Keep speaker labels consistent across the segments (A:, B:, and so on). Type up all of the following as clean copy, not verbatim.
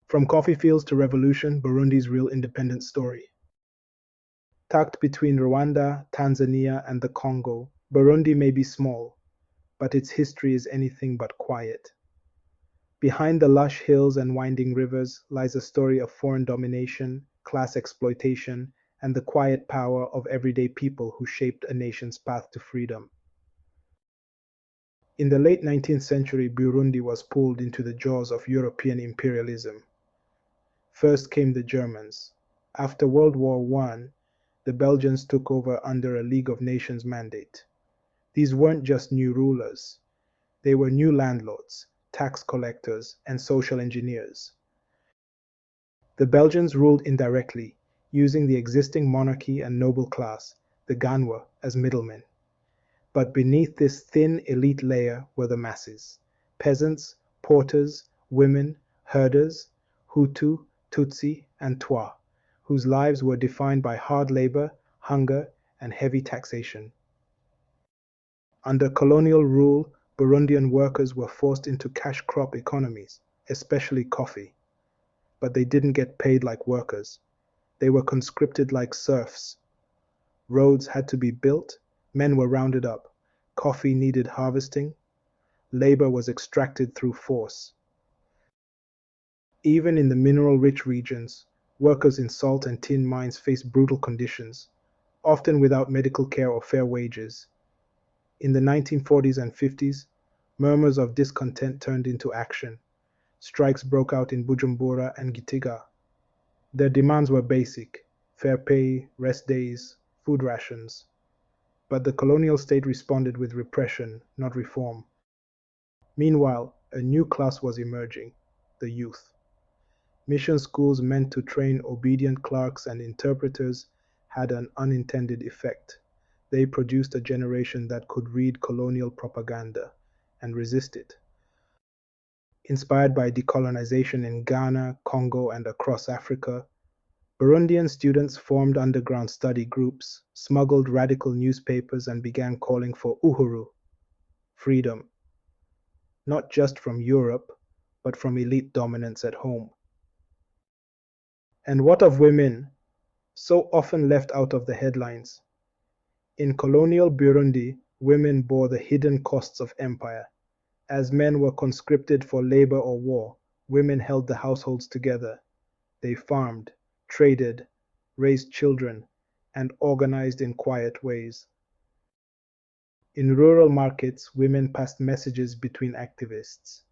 A: From coffee fields to revolution, Burundi's real independence story. Tucked between Rwanda, Tanzania, and the Congo, Burundi may be small, but its history is anything but quiet. Behind the lush hills and winding rivers lies a story of foreign domination, class exploitation, and the quiet power of everyday people who shaped a nation's path to freedom. In the late 19th century, Burundi was pulled into the jaws of European imperialism. First came the Germans. After World War I, the Belgians took over under a League of Nations mandate. These weren't just new rulers, they were new landlords, tax collectors, and social engineers. The Belgians ruled indirectly, using the existing monarchy and noble class, the Ganwa, as middlemen. But beneath this thin elite layer were the masses: peasants, porters, women, herders, Hutu, Tutsi, and Twa, whose lives were defined by hard labor, hunger, and heavy taxation. Under colonial rule, Burundian workers were forced into cash crop economies, especially coffee. But they didn't get paid like workers. They were conscripted like serfs. Roads had to be built, men were rounded up, coffee needed harvesting, labor was extracted through force. Even in the mineral-rich regions, workers in salt and tin mines faced brutal conditions, often without medical care or fair wages. In the 1940s and 50s, murmurs of discontent turned into action. Strikes broke out in Bujumbura and Gitega. Their demands were basic: fair pay, rest days, food rations. But the colonial state responded with repression, not reform. Meanwhile, a new class was emerging: the youth. Mission schools meant to train obedient clerks and interpreters had an unintended effect. They produced a generation that could read colonial propaganda and resist it. Inspired by decolonization in Ghana, Congo, and across Africa, Burundian students formed underground study groups, smuggled radical newspapers, and began calling for uhuru, freedom, not just from Europe, but from elite dominance at home. And what of women, so often left out of the headlines? In colonial Burundi, women bore the hidden costs of empire. As men were conscripted for labor or war, women held the households together. They farmed, traded, raised children, and organized in quiet ways. In rural markets, women passed messages between activists.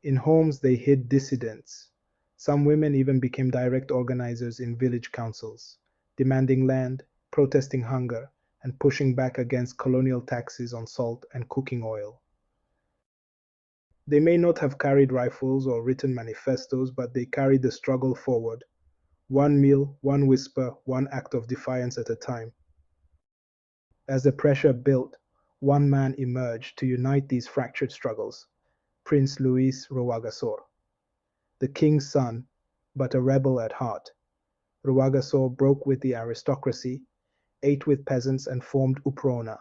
A: In homes, they hid dissidents. Some women even became direct organizers in village councils, demanding land, protesting hunger, and pushing back against colonial taxes on salt and cooking oil. They may not have carried rifles or written manifestos, but they carried the struggle forward. One meal, one whisper, one act of defiance at a time. As the pressure built, one man emerged to unite these fractured struggles: Prince Louis Rwagasore. The king's son, but a rebel at heart, Rwagasore broke with the aristocracy, ate with peasants, and formed UPRONA,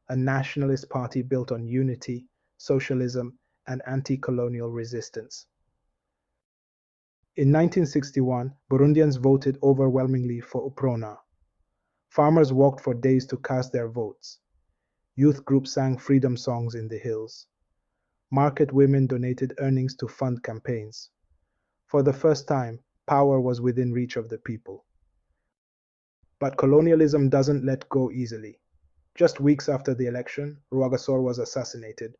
A: a nationalist party built on unity, socialism, and anti-colonial resistance. In 1961, Burundians voted overwhelmingly for UPRONA. Farmers walked for days to cast their votes. Youth groups sang freedom songs in the hills. Market women donated earnings to fund campaigns. For the first time, power was within reach of the people. But colonialism doesn't let go easily. Just weeks after the election, Rwagasore was assassinated,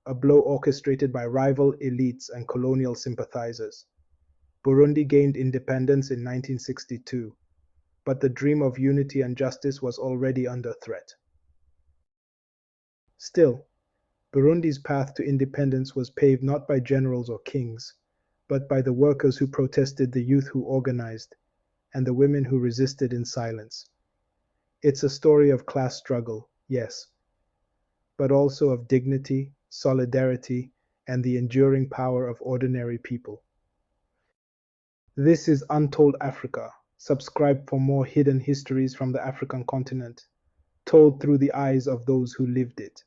A: a blow orchestrated by rival elites and colonial sympathizers. Burundi gained independence in 1962, but the dream of unity and justice was already under threat. Still, Burundi's path to independence was paved not by generals or kings, but by the workers who protested, the youth who organized, and the women who resisted in silence. It's a story of class struggle, yes, but also of dignity, solidarity, and the enduring power of ordinary people. This is Untold Africa. Subscribe for more hidden histories from the African continent, told through the eyes of those who lived it.